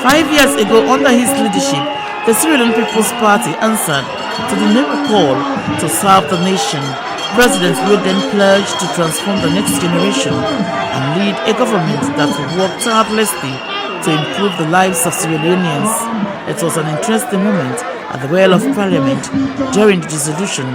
5 years ago, under his leadership, the Sierra Leone People's Party answered to the neighbor call to serve the nation. President Road then pledged to transform the next generation and lead a government that will work tirelessly to improve the lives of Sierra Leoneans. It was an interesting moment at the Well of Parliament during the dissolution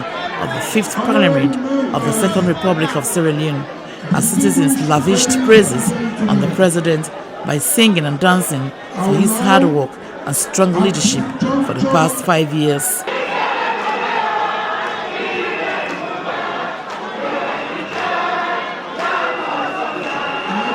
of the 5th Parliament of the Second Republic of Sierra Leone, as citizens lavished praises on the president by singing and dancing for his hard work and strong leadership for the past 5 years.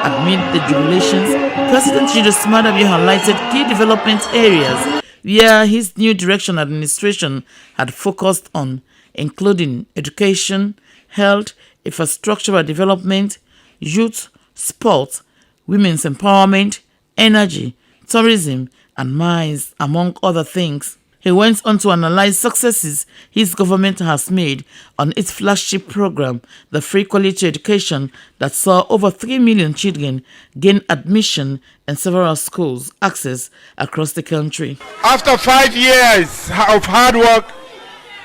Amid the jubilations, President Julius Maada Bio highlighted key development areas where his new direction administration had focused on, including education, health, infrastructural development, youth, sport, women's empowerment, energy, tourism, and mines, among other things. He went on to analyze successes his government has made on its flagship program, the Free Quality Education, that saw over 3 million children gain admission in several schools access across the country. After 5 years of hard work,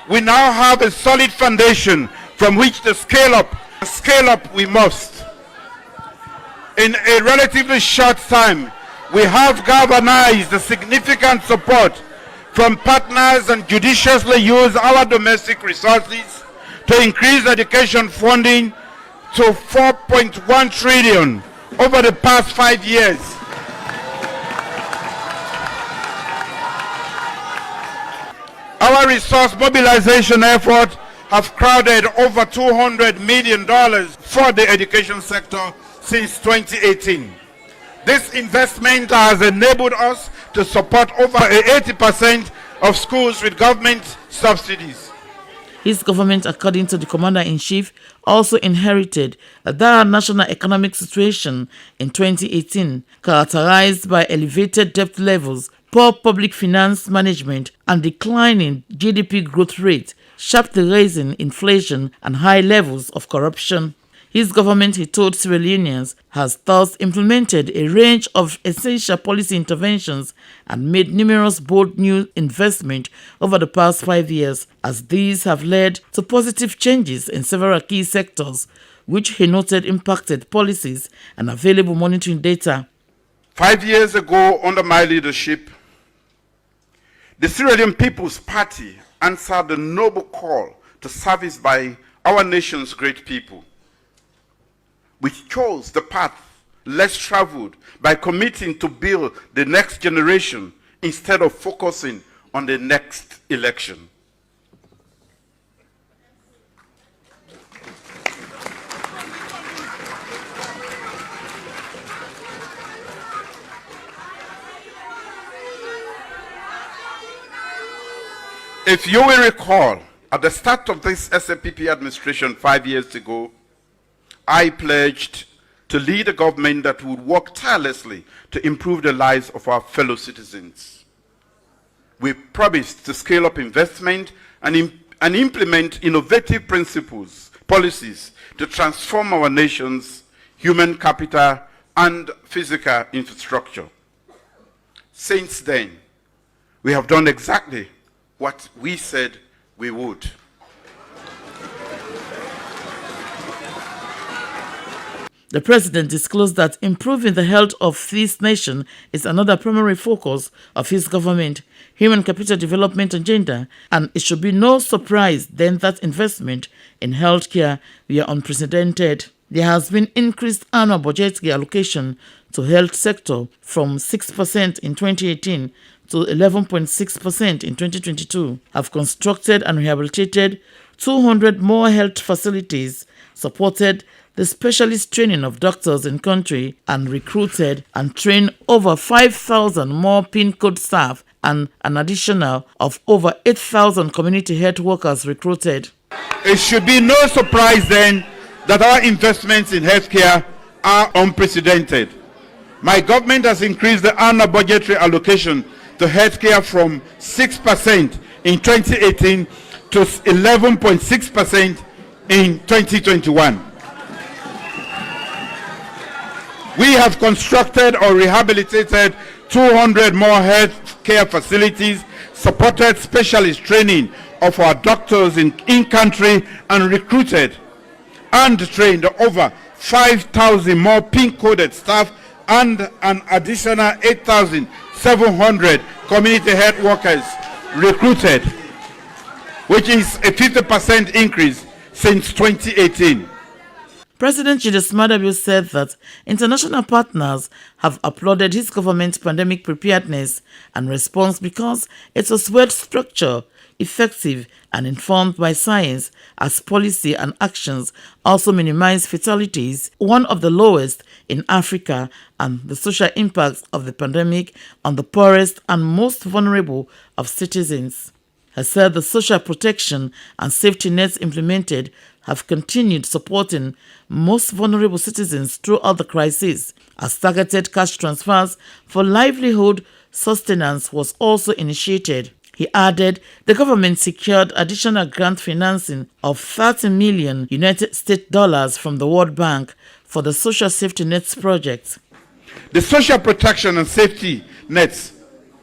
we now have a solid foundation from which to scale up. Scale up we must. In a relatively short time, we have galvanized the significant support from partners and judiciously use our domestic resources to increase education funding to 4.1 trillion over the past 5 years. Our resource mobilization efforts have crowded over $200 million for the education sector since 2018. This investment has enabled us to support over 80% of schools with government subsidies. His government, according to the Commander-in-Chief, also inherited a dire national economic situation in 2018, characterized by elevated debt levels, poor public finance management, and declining GDP growth rate, sharply raising inflation and high levels of corruption. His government, he told Sierra Leoneans, has thus implemented a range of essential policy interventions and made numerous bold new investments over the past 5 years, as these have led to positive changes in several key sectors, which he noted impacted policies and available monitoring data. 5 years ago, under my leadership, the Sierra Leone People's Party answered the noble call to service by our nation's great people. We chose the path less traveled by committing to build the next generation instead of focusing on the next election. If you will recall, at the start of this SLPP administration 5 years ago, I pledged to lead a government that would work tirelessly to improve the lives of our fellow citizens. We promised to scale up investment and implement innovative principles, policies to transform our nation's human capital and physical infrastructure. Since then, we have done exactly what we said we would. The president disclosed that improving the health of this nation is another primary focus of his government, human capital development agenda, and it should be no surprise then that investment in healthcare were unprecedented. There has been increased annual budgetary allocation to health sector from 6% in 2018 to 11.6% in 2022, have constructed and rehabilitated 200 more health facilities, supported the specialist training of doctors in country, and recruited and trained over 5,000 more PIN code staff and an additional of over 8,000 community health workers recruited. It should be no surprise then that our investments in healthcare are unprecedented. My government has increased the annual budgetary allocation to healthcare from 6% in 2018 to 11.6% in 2021. We have constructed or rehabilitated 200 more health care facilities, supported specialist training of our doctors in country, and recruited and trained over 5,000 more pin-coded staff and an additional 8,700 community health workers recruited, which is a 50% increase since 2018. President Julius Maada Bio said that international partners have applauded his government's pandemic preparedness and response because it was well structured, effective, and informed by science, as policy and actions also minimize fatalities, one of the lowest in Africa, and the social impacts of the pandemic on the poorest and most vulnerable of citizens. He said the social protection and safety nets implemented have continued supporting most vulnerable citizens throughout the crisis, as targeted cash transfers for livelihood sustenance was also initiated. He added the government secured additional grant financing of $30 million United States dollars from the World Bank for the Social Safety Nets project. The social protection and safety nets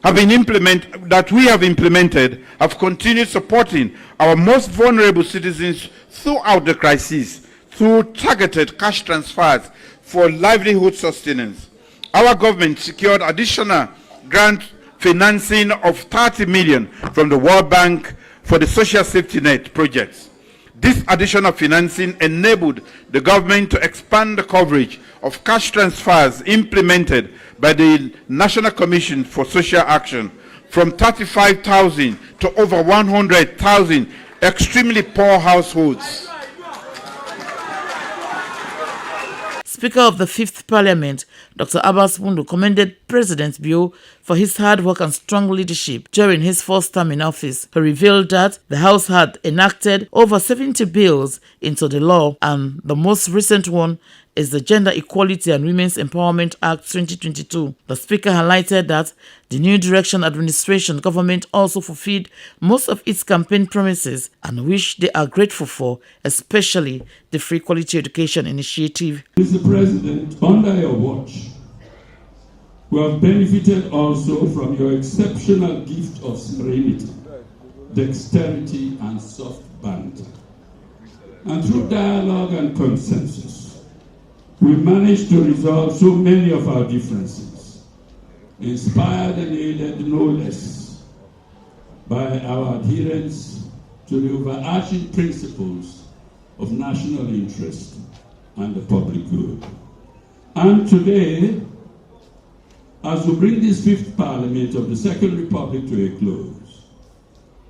that we have implemented have continued supporting our most vulnerable citizens throughout the crisis through targeted cash transfers for livelihood sustenance. Our government secured additional grant financing of $30 million from the World Bank for the Social Safety Net projects. This additional financing enabled the government to expand the coverage of cash transfers implemented by the National Commission for Social Action from 35,000 to over 100,000 extremely poor households. Speaker of the Fifth Parliament, Dr. Abbas Bundu, commended President Bio for his hard work and strong leadership during his first term in office. He revealed that the House had enacted over 70 bills into the law, and the most recent one is the Gender Equality and Women's Empowerment Act 2022. The Speaker highlighted that the New Direction Administration government also fulfilled most of its campaign promises, and which they are grateful for, especially the Free Quality Education Initiative. Mr. President, under your watch, we have benefited also from your exceptional gift of serenity, dexterity, and soft banter. And through dialogue and consensus, we managed to resolve so many of our differences, inspired and aided no less by our adherence to the overarching principles of national interest and the public good. And today, as we bring this fifth parliament of the Second Republic to a close,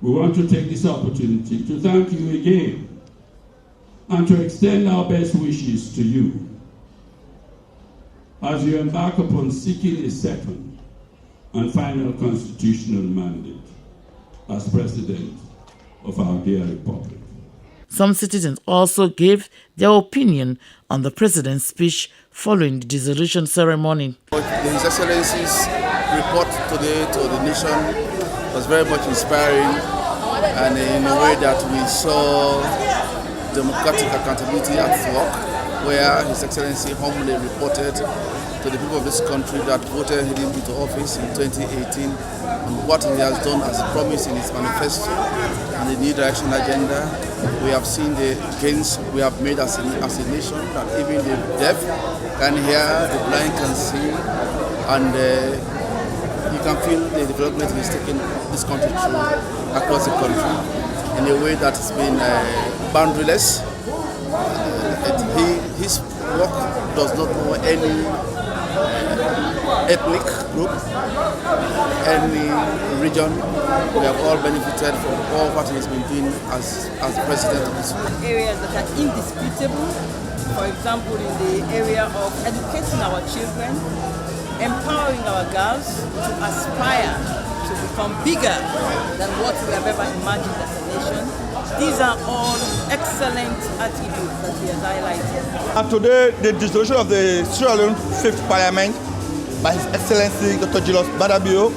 we want to take this opportunity to thank you again and to extend our best wishes to you as you embark upon seeking a second and final constitutional mandate as President of our dear Republic. Some citizens also gave their opinion on the President's speech following the dissolution ceremony. His Excellency's report today to the nation was very much inspiring, and in a way that we saw democratic accountability at work, where His Excellency humbly reported to the people of this country that voted him into office in 2018 on what he has done as promised in his manifesto and the New Direction agenda. We have seen the gains we have made as a nation, that even the deaf can hear, the blind can see, and you can feel the development he's taken this country through across the country in a way that has been boundaryless. His work does not know any ethnic group, any region. We have all benefited from all what he has been doing as president of this country. Areas that are indisputable, for example, in the area of educating our children, empowering our girls to aspire to become bigger than what we have ever imagined as a nation. These are all excellent attributes that he has highlighted. And today, the dissolution of the Sierra Leone Fifth Parliament by His Excellency Dr. Julius Maada Bio,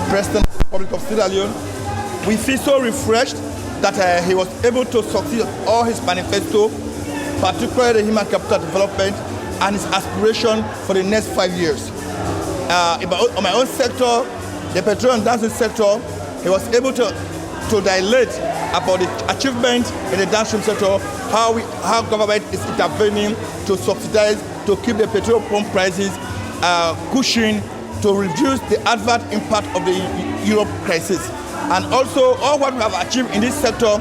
President of the Republic of Sierra Leone, we feel so refreshed that he was able to succeed all his manifesto, particularly the human capital development and his aspiration for the next 5 years. On my own sector, the petroleum downstream sector, he was able to dilate about the achievement in the downstream sector, how government is intervening to subsidize, to keep the petrol pump prices cushioned, to reduce the adverse impact of the Europe crisis. And also, all what we have achieved in this sector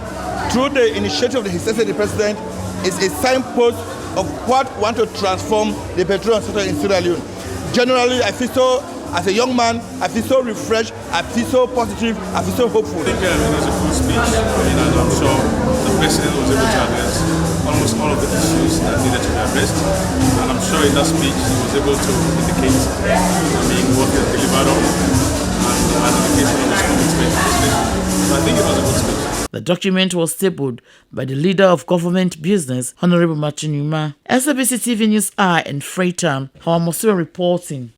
through the initiative of His Excellency the President is a signpost of what we want to transform the petroleum sector in Sierra Leone. Generally, I feel so, as a young man, I feel so refreshed, I feel so positive, I feel so hopeful. I think it was a full speech, and I'm sure the President was able to address almost all of the issues that needed to be addressed. And I'm sure in that speech he was able to indicate what he has delivered on and indication of his commitment to the nation. So I think it was a good speech. The document was tabled by the leader of government business, Honorable Martin Yuma. SABC TV News Eye in Freetown, Hawamosua reporting.